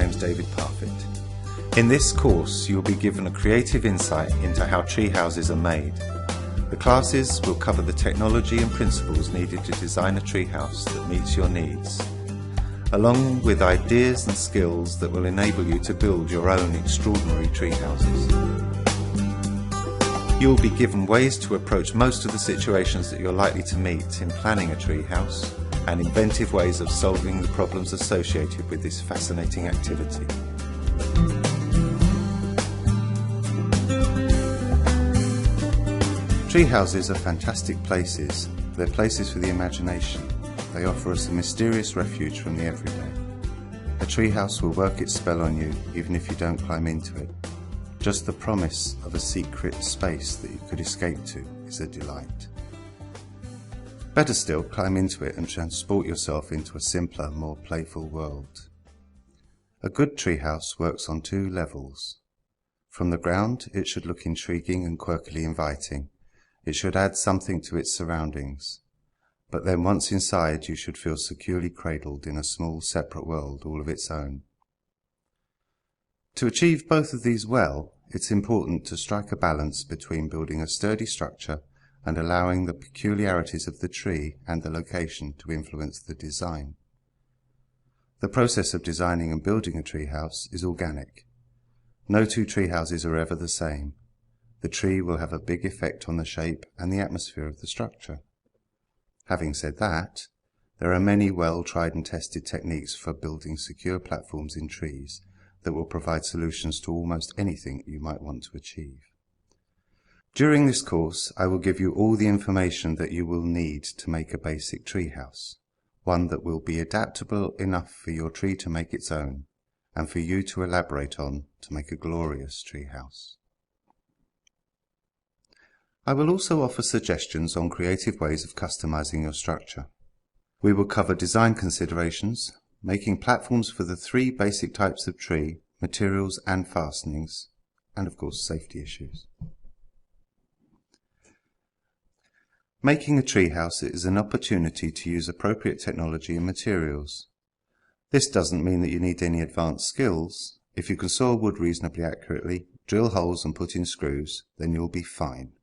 name's David Parfitt. In this course you will be given a creative insight into how tree houses are made. The classes will cover the technology and principles needed to design a tree house that meets your needs, along with ideas and skills that will enable you to build your own extraordinary tree houses. You will be given ways to approach most of the situations that you're likely to meet in planning a tree house, and inventive ways of solving the problems associated with this fascinating activity. Tree houses are fantastic places. They're places for the imagination. They offer us a mysterious refuge from the everyday. A tree house will work its spell on you even if you don't climb into it. Just the promise of a secret space that you could escape to is a delight. Better still, climb into it and transport yourself into a simpler, more playful world. A good treehouse works on two levels. From the ground, it should look intriguing and quirkily inviting. It should add something to its surroundings. But then once inside, you should feel securely cradled in a small, separate world all of its own. To achieve both of these well, it's important to strike a balance between building a sturdy structure and allowing the peculiarities of the tree and the location to influence the design. The process of designing and building a treehouse is organic. No two treehouses are ever the same. The tree will have a big effect on the shape and the atmosphere of the structure. Having said that, there are many well-tried and tested techniques for building secure platforms in trees that will provide solutions to almost anything you might want to achieve. During this course, I will give you all the information that you will need to make a basic treehouse, one that will be adaptable enough for your tree to make its own, and for you to elaborate on to make a glorious treehouse. I will also offer suggestions on creative ways of customizing your structure. We will cover design considerations, making platforms for the three basic types of tree, materials and fastenings, and of course safety issues. Making a treehouse is an opportunity to use appropriate technology and materials. This doesn't mean that you need any advanced skills. If you can saw wood reasonably accurately, drill holes and put in screws, then you'll be fine.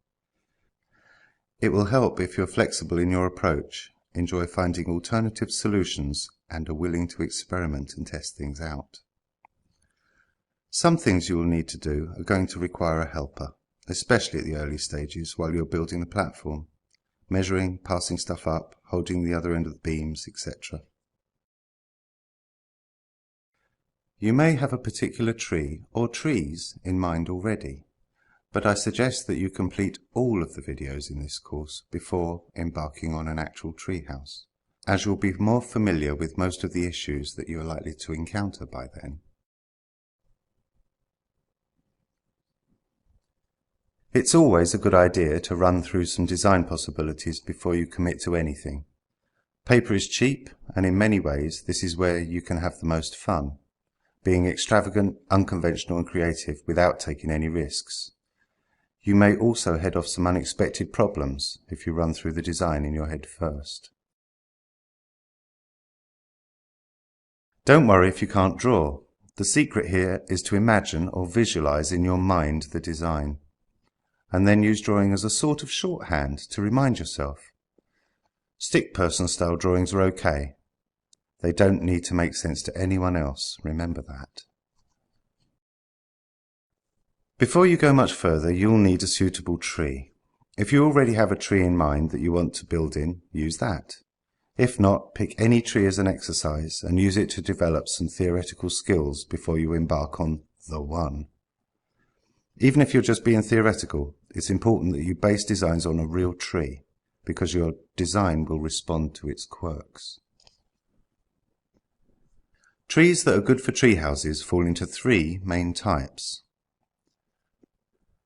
It will help if you're flexible in your approach, enjoy finding alternative solutions, and are willing to experiment and test things out. Some things you will need to do are going to require a helper, especially at the early stages while you're building the platform. Measuring, passing stuff up, holding the other end of the beams, etc. You may have a particular tree or trees in mind already, but I suggest that you complete all of the videos in this course before embarking on an actual treehouse, as you'll be more familiar with most of the issues that you are likely to encounter by then. It's always a good idea to run through some design possibilities before you commit to anything. Paper is cheap, and in many ways this is where you can have the most fun, being extravagant, unconventional and creative without taking any risks. You may also head off some unexpected problems if you run through the design in your head first. Don't worry if you can't draw. The secret here is to imagine or visualize in your mind the design, and then use drawing as a sort of shorthand to remind yourself. Stick person style drawings are okay. They don't need to make sense to anyone else, remember that. Before you go much further, you'll need a suitable tree. If you already have a tree in mind that you want to build in, use that. If not, pick any tree as an exercise and use it to develop some theoretical skills before you embark on the one. Even if you're just being theoretical, it's important that you base designs on a real tree, because your design will respond to its quirks. Trees that are good for tree houses fall into three main types.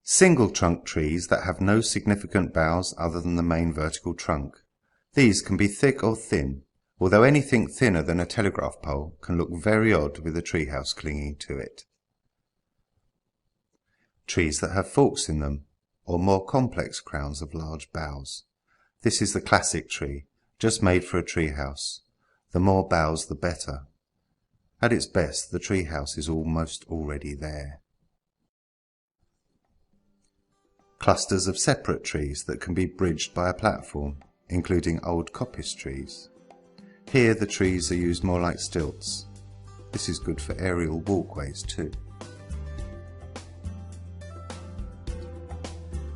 Single trunk trees that have no significant boughs other than the main vertical trunk. These can be thick or thin, although anything thinner than a telegraph pole can look very odd with a treehouse clinging to it. Trees that have forks in them, or more complex crowns of large boughs. This is the classic tree, just made for a treehouse. The more boughs the better. At its best, the treehouse is almost already there. Clusters of separate trees that can be bridged by a platform, including old coppice trees. Here the trees are used more like stilts. This is good for aerial walkways too.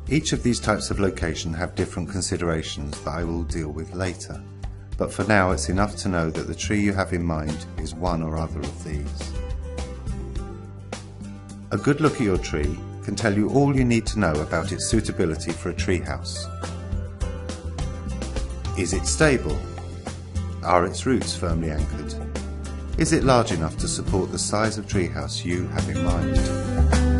Each of these types of location have different considerations that I will deal with later, but for now it's enough to know that the tree you have in mind is one or other of these. A good look at your tree can tell you all you need to know about its suitability for a treehouse. Is it stable? Are its roots firmly anchored? Is it large enough to support the size of treehouse you have in mind?